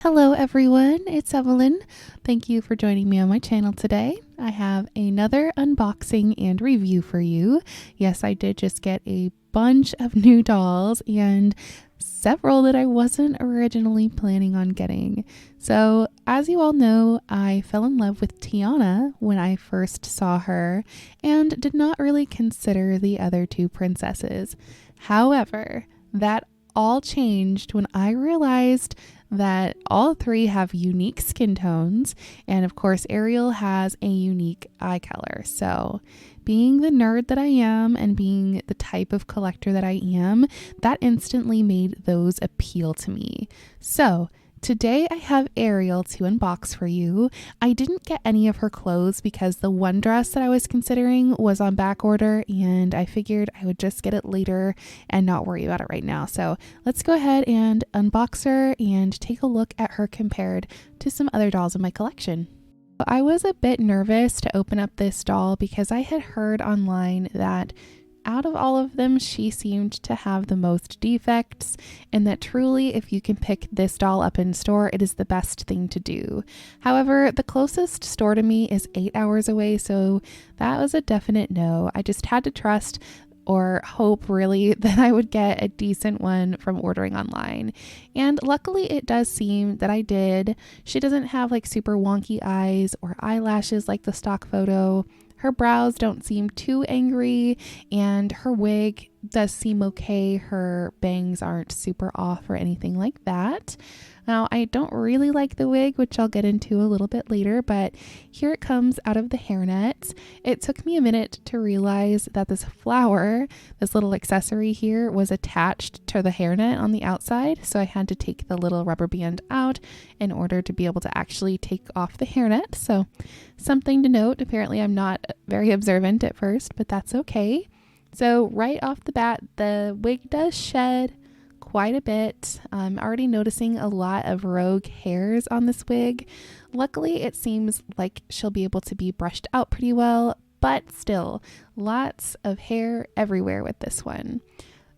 Hello everyone, it's Evelyn. Thank you for joining me on my channel today. I have another unboxing and review for you. Yes, I did just get a bunch of new dolls and several that I wasn't originally planning on getting. So as you all know, I fell in love with Tiana when I first saw her and did not really consider the other two princesses. However, that all changed when I realized that all three have unique skin tones, and of course Ariel has a unique eye color. So being the nerd that I am and being the type of collector that I am, that instantly made those appeal to me. So today I have Ariel to unbox for you. I didn't get any of her clothes because the one dress that I was considering was on back order, and I figured I would just get it later and not worry about it right now. So let's go ahead and unbox her and take a look at her compared to some other dolls in my collection. I was a bit nervous to open up this doll because I had heard online that out of all of them, she seemed to have the most defects, and that truly, if you can pick this doll up in store, it is the best thing to do. However, the closest store to me is 8 hours away, so that was a definite no. I just had to trust or hope really that I would get a decent one from ordering online. And luckily it does seem that I did. She doesn't have like super wonky eyes or eyelashes like the stock photo. Her brows don't seem too angry, and her wig does seem okay. Her bangs aren't super off or anything like that. Now, I don't really like the wig, which I'll get into a little bit later, but here it comes out of the hairnet. It took me a minute to realize that this flower, this little accessory here, was attached to the hairnet on the outside, so I had to take the little rubber band out in order to be able to actually take off the hairnet. So something to note. Apparently I'm not very observant at first, but that's okay. So right off the bat, the wig does shed quite a bit. I'm already noticing a lot of rogue hairs on this wig. Luckily, it seems like she'll be able to be brushed out pretty well, but still, lots of hair everywhere with this one.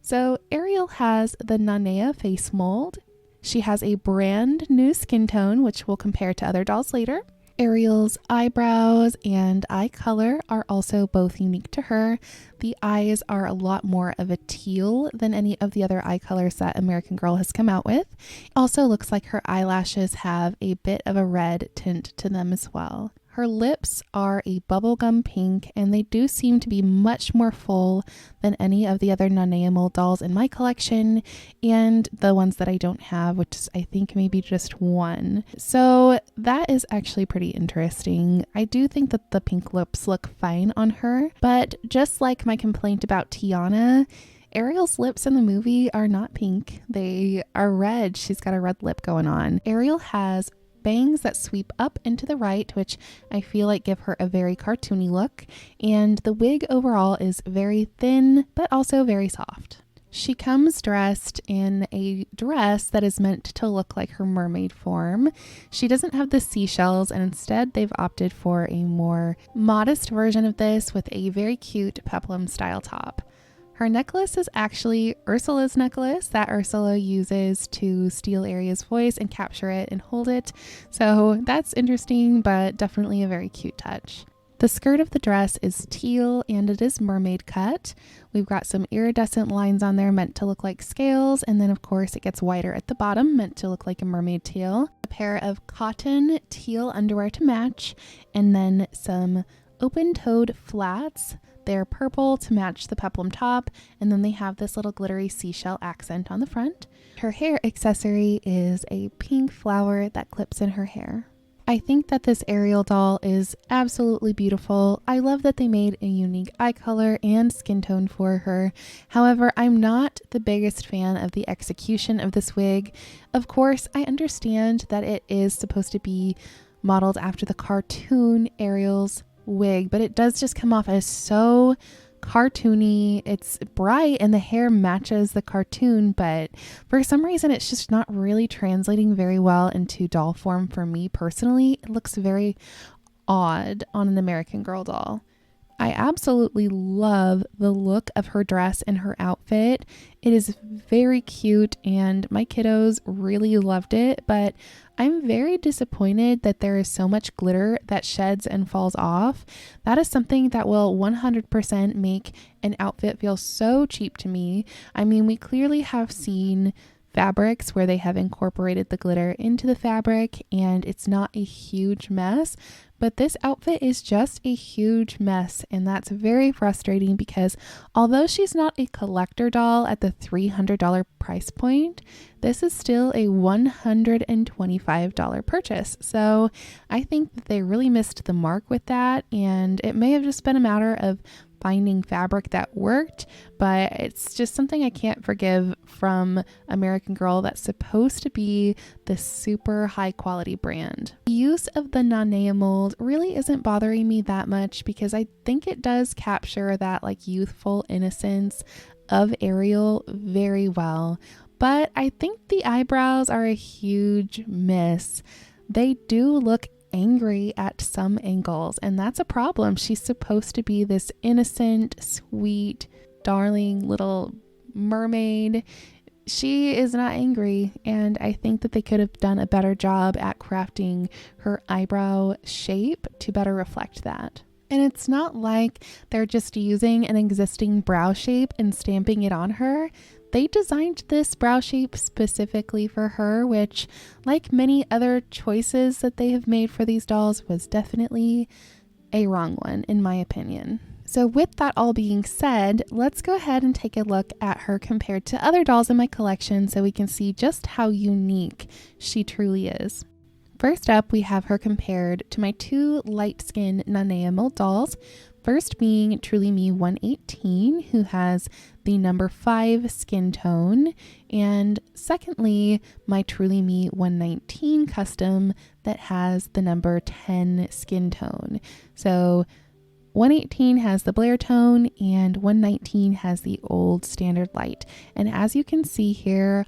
So Ariel has the Nanea face mold. She has a brand new skin tone, which we'll compare to other dolls later. Ariel's eyebrows and eye color are also both unique to her. The eyes are a lot more of a teal than any of the other eye colors that American Girl has come out with. Also looks like her eyelashes have a bit of a red tint to them as well. Her lips are a bubblegum pink, and they do seem to be much more full than any of the other Nanea mold dolls in my collection, and the ones that I don't have, which is I think maybe just one. So that is actually pretty interesting. I do think that the pink lips look fine on her, but just like my complaint about Tiana, Ariel's lips in the movie are not pink. They are red. She's got a red lip going on. Ariel has bangs that sweep up and to the right, which I feel like give her a very cartoony look, and the wig overall is very thin but also very soft. She comes dressed in a dress that is meant to look like her mermaid form. She doesn't have the seashells, and instead they've opted for a more modest version of this with a very cute peplum style top. Her necklace is actually Ursula's necklace that Ursula uses to steal Ariel's voice and capture it and hold it. So that's interesting, but definitely a very cute touch. The skirt of the dress is teal and it is mermaid cut. We've got some iridescent lines on there meant to look like scales, and then of course it gets whiter at the bottom, meant to look like a mermaid tail. A pair of cotton teal underwear to match, and then some open-toed flats. They're purple to match the peplum top, and then they have this little glittery seashell accent on the front. Her hair accessory is a pink flower that clips in her hair. I think that this Ariel doll is absolutely beautiful. I love that they made a unique eye color and skin tone for her. However, I'm not the biggest fan of the execution of this wig. Of course, I understand that it is supposed to be modeled after the cartoon Ariel's wig, but it does just come off as so cartoony. It's bright and the hair matches the cartoon, but for some reason it's just not really translating very well into doll form for me personally. It looks very odd on an American Girl doll. I absolutely love the look of her dress and her outfit. It is very cute and my kiddos really loved it, but I'm very disappointed that there is so much glitter that sheds and falls off. That is something that will 100% make an outfit feel so cheap to me. I mean, we clearly have seen fabrics where they have incorporated the glitter into the fabric and it's not a huge mess, but this outfit is just a huge mess, and that's very frustrating because although she's not a collector doll at the $300 price point, this is still a $125 purchase. So I think that they really missed the mark with that, and it may have just been a matter of finding fabric that worked, but it's just something I can't forgive from American Girl that's supposed to be this super high quality brand. The use of the Nanea mold really isn't bothering me that much because I think it does capture that like youthful innocence of Ariel very well, but I think the eyebrows are a huge miss. They do look angry at some angles, and that's a problem. She's supposed to be this innocent, sweet, darling little mermaid. She is not angry, and I think that they could have done a better job at crafting her eyebrow shape to better reflect that. And it's not like they're just using an existing brow shape and stamping it on her. They designed this brow shape specifically for her, which, like many other choices that they have made for these dolls, was definitely a wrong one, in my opinion. So with that all being said, let's go ahead and take a look at her compared to other dolls in my collection so we can see just how unique she truly is. First up, we have her compared to my two light-skinned Nanea mold dolls. First being Truly Me 118, who has the number 5 skin tone, and secondly, my Truly Me 119 custom that has the number 10 skin tone. So 118 has the Blair tone and 119 has the old standard light. And as you can see here,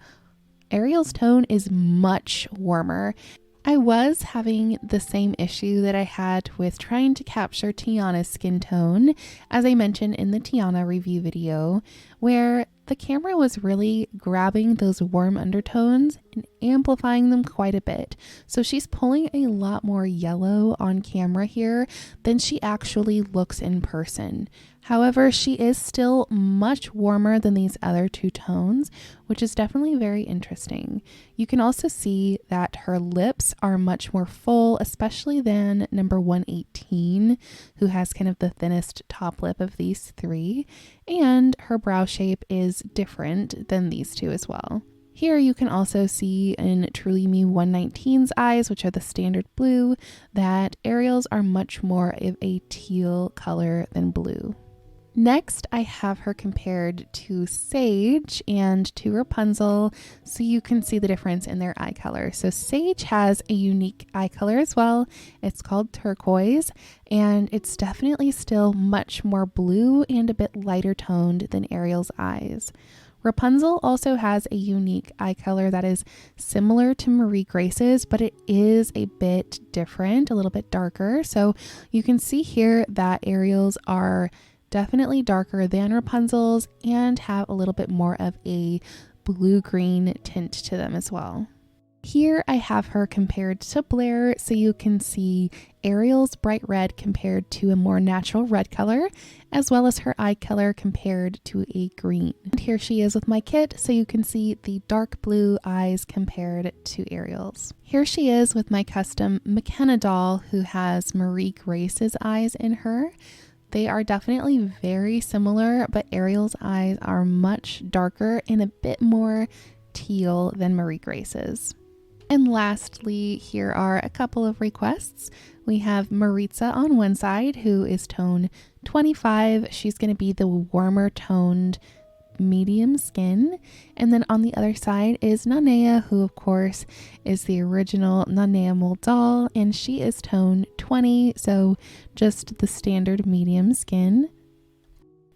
Ariel's tone is much warmer. I was having the same issue that I had with trying to capture Tiana's skin tone, as I mentioned in the Tiana review video, where the camera was really grabbing those warm undertones and amplifying them quite a bit. So she's pulling a lot more yellow on camera here than she actually looks in person. However, she is still much warmer than these other two tones, which is definitely very interesting. You can also see that her lips are much more full, especially than number 118, who has kind of the thinnest top lip of these three, and her brow shape is different than these two as well. Here you can also see in Truly Me 119's eyes, which are the standard blue, that Ariel's are much more of a teal color than blue. Next, I have her compared to Sage and to Rapunzel, so you can see the difference in their eye color. So Sage has a unique eye color as well. It's called turquoise, and it's definitely still much more blue and a bit lighter toned than Ariel's eyes. Rapunzel also has a unique eye color that is similar to Marie Grace's, but it is a bit different, a little bit darker. So you can see here that Ariel's are definitely darker than Rapunzel's and have a little bit more of a blue-green tint to them as well. Here I have her compared to Blair, so you can see Ariel's bright red compared to a more natural red color, as well as her eye color compared to a green. And here she is with my kit, so you can see the dark blue eyes compared to Ariel's. Here she is with my custom McKenna doll, who has Marie Grace's eyes in her. They are definitely very similar, but Ariel's eyes are much darker and a bit more teal than Marie Grace's. And lastly, here are a couple of requests. We have Maritza on one side, who is tone 25. She's going to be the warmer toned medium skin. And then on the other side is Nanea, who of course is the original Nanea mold doll, and she is tone 20, so just the standard medium skin.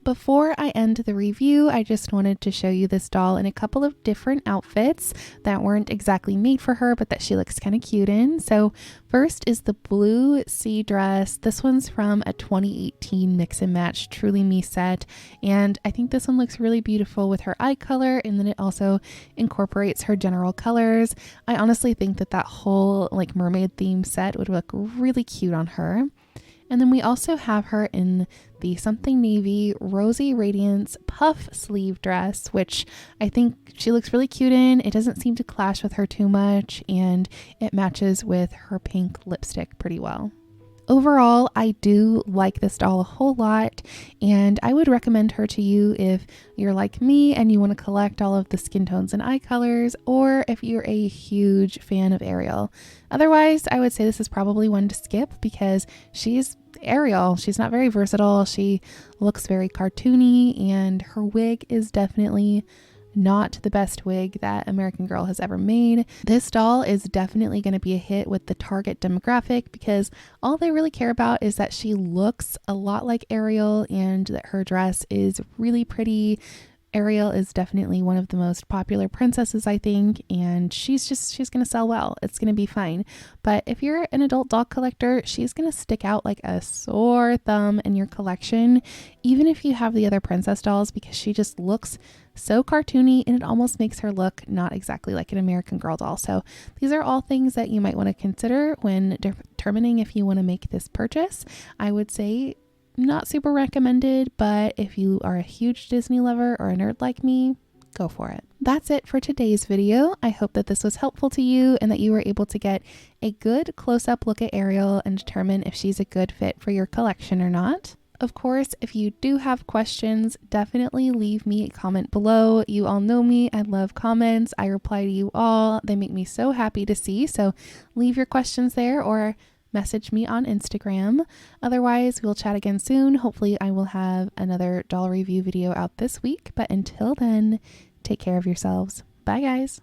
Before I end the review, I just wanted to show you this doll in a couple of different outfits that weren't exactly made for her, but that she looks kind of cute in. So first is the blue sea dress. This one's from a 2018 Mix and Match Truly Me set, and I think this one looks really beautiful with her eye color, and then it also incorporates her general colors. I honestly think that that whole like mermaid theme set would look really cute on her. And then we also have her in the something navy rosy radiance puff sleeve dress, which I think she looks really cute in. It doesn't seem to clash with her too much, and it matches with her pink lipstick pretty well. Overall, I do like this doll a whole lot, and I would recommend her to you if you're like me and you want to collect all of the skin tones and eye colors, or if you're a huge fan of Ariel. Otherwise, I would say this is probably one to skip because she's Ariel. She's not very versatile. She looks very cartoony, and her wig is definitely not the best wig that American Girl has ever made. This doll is definitely going to be a hit with the target demographic because all they really care about is that she looks a lot like Ariel and that her dress is really pretty. Ariel is definitely one of the most popular princesses, I think, and she's going to sell well. It's going to be fine. But if you're an adult doll collector, she's going to stick out like a sore thumb in your collection, even if you have the other princess dolls, because she just looks so cartoony and it almost makes her look not exactly like an American Girl doll. So these are all things that you might want to consider when determining if you want to make this purchase. I would say not super recommended, but if you are a huge Disney lover or a nerd like me, go for it. That's it for today's video. I hope that this was helpful to you and that you were able to get a good close-up look at Ariel and determine if she's a good fit for your collection or not. Of course, if you do have questions, definitely leave me a comment below. You all know me. I love comments. I reply to you all. They make me so happy to see. So leave your questions there or message me on Instagram. Otherwise, we'll chat again soon. Hopefully, I will have another doll review video out this week. But until then, take care of yourselves. Bye, guys.